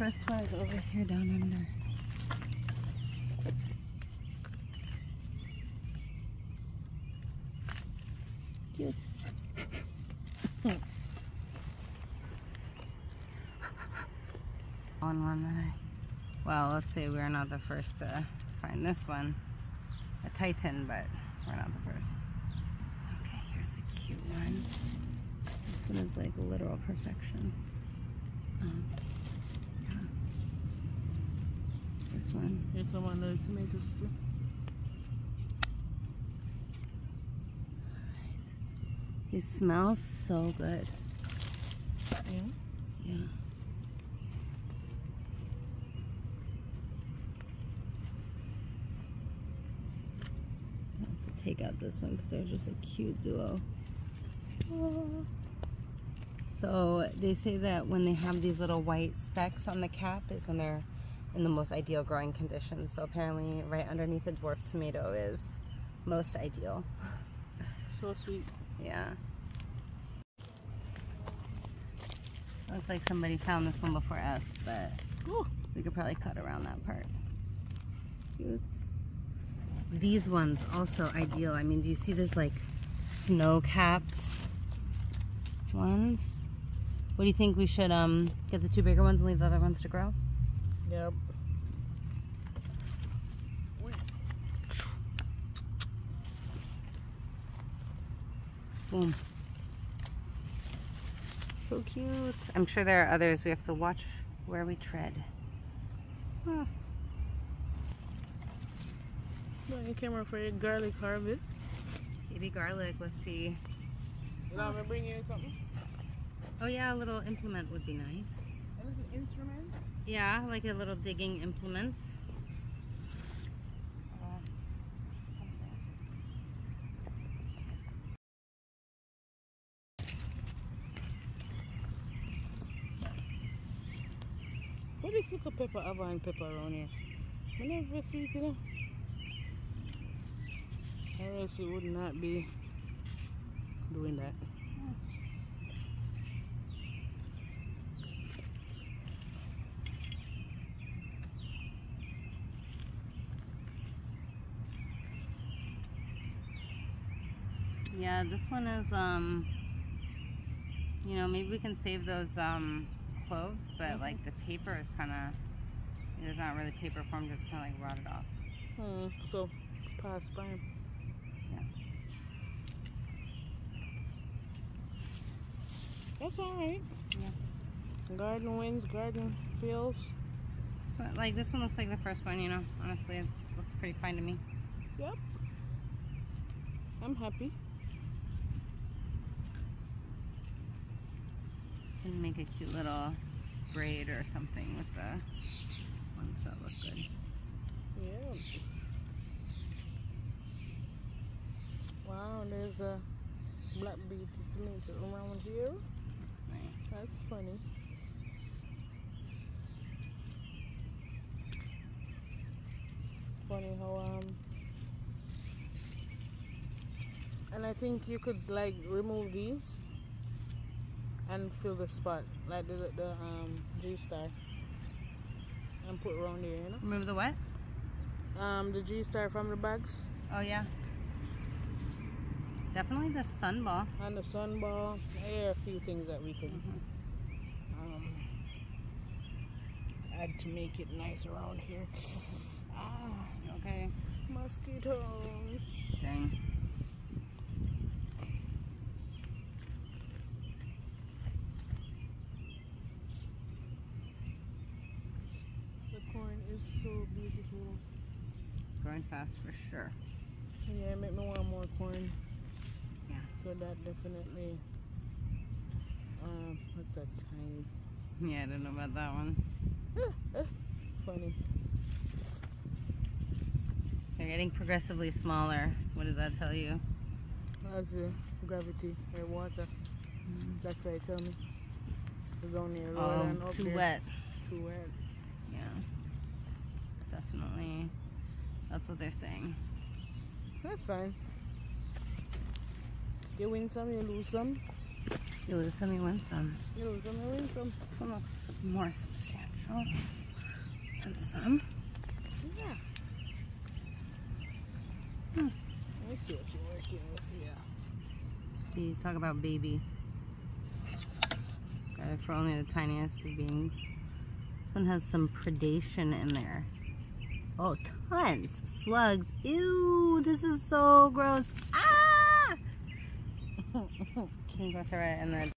first one is over here down under. Cute. One that well, let's say we're not the first to find this one. A Titan, but we're not the first. Okay, here's a cute one. This one is like literal perfection. Yeah. This one. Here's some other tomatoes too. Alright. These smell so good. Yeah. Yeah. Take out this one because they're just a cute duo. Oh. So they say that when they have these little white specks on the cap is when they're in the most ideal growing conditions. So apparently right underneath a dwarf tomato is most ideal. So sweet. Yeah. Looks like somebody found this one before us, but Ooh. we could probably cut around that part. Cute. These ones also ideal. I mean, do you see this like snow-capped ones? What do you think? We should get the two bigger ones and leave the other ones to grow? Yep. Boom. So cute. I'm sure there are others. We have to watch where we tread. Huh. You came over for your garlic harvest. Baby garlic, let's see. You want me to bring you something? Oh yeah, a little implement would be nice. An instrument? Yeah, like a little digging implement. What is little pepper, Havana pepper around here? I never see it, you know. Or else it would not be doing that. Yeah, this one is, you know, maybe we can save those cloves, but like the paper is kind of, there's not really paper formed, it's kind of like rotted off. So, pass by. Yeah. That's alright. Yeah. Garden wins, garden fails. So, like this one looks like the first one, you know. Honestly, it looks pretty fine to me. Yep. I'm happy. Can make a cute little braid or something with the ones that look good. Yeah. Wow, there's a black beauty tomato around here. Nice. That's funny. Funny how and I think you could like remove these and fill the spot like the G-star and put around here, you know. Remove the what? The G-star from the bags. Oh yeah. Definitely the sun ball. And the sun ball. There are a few things that we can add to make it nice around here. Okay. Mosquitoes. Dang. The corn is so beautiful. Growing fast for sure. Yeah, make me want more corn. Yeah. So that definitely. What's that tiny? Yeah, I don't know about that one. Funny. They're getting progressively smaller. What does that tell you? That's the gravity or water. That's what it tell me. It's only a lower than up too there. wet. Too wet. Yeah. Definitely. That's what they're saying. That's fine. You win some, you lose some. You lose some, you win some. You lose some, you win some. This one looks more substantial. Oh, and some. Yeah. Hmm. Let me see what you're working with here. You talk about baby. Got it for only the tiniest of beings. This one has some predation in there. Oh, tons. Slugs. Ew, this is so gross. Ah! Can you go through it and then